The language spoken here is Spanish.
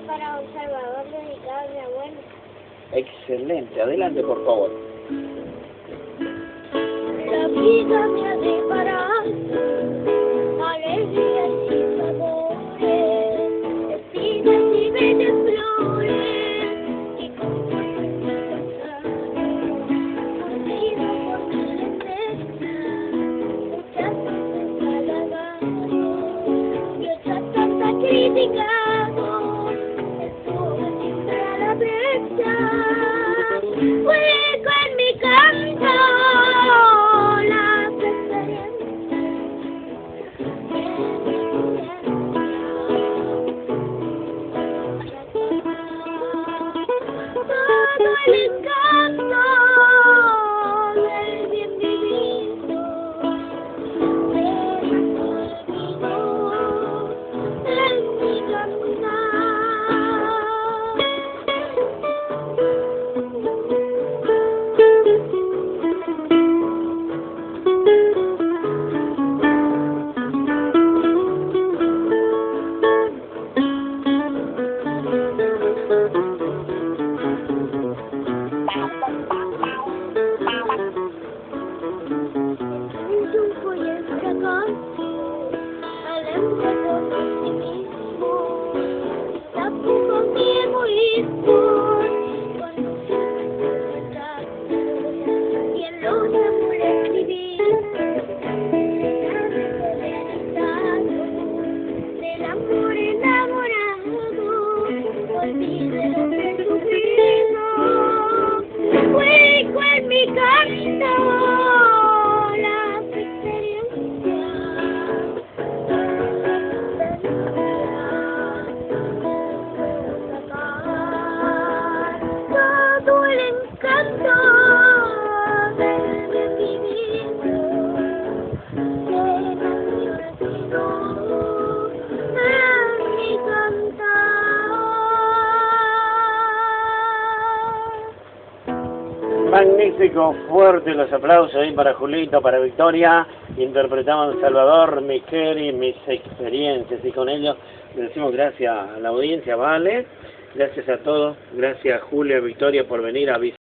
para un Salvador dedicado a mi abuelo. Excelente, adelante por favor. La vida me ha deparado alegrías y sabores, espinas y bellas flores, y conforme mi cansario, contigo por mi defensa, muchas veces halagado y otras tantas criticado, estuve siempre a la brecha, hueco en mi canto. El encanto del bien vivido, en mi cantar. El triunfo y el fracaso, alento por sí mismo, tapo mi egoísmo, conociendo el retrato, y en los amores escribí, del amor enamorado, olvidé lo que sufrimos, hueco en mi canto. Todo el encanto de mi vida que nació en mi cantar. Magnífico, fuerte los aplausos ahí para Julito, para Victoria. Interpretaban Salvador, mi querido, mis experiencias, y con ello le decimos gracias a la audiencia, ¿vale? Gracias a todos, gracias Julia, Victoria por venir a visitar.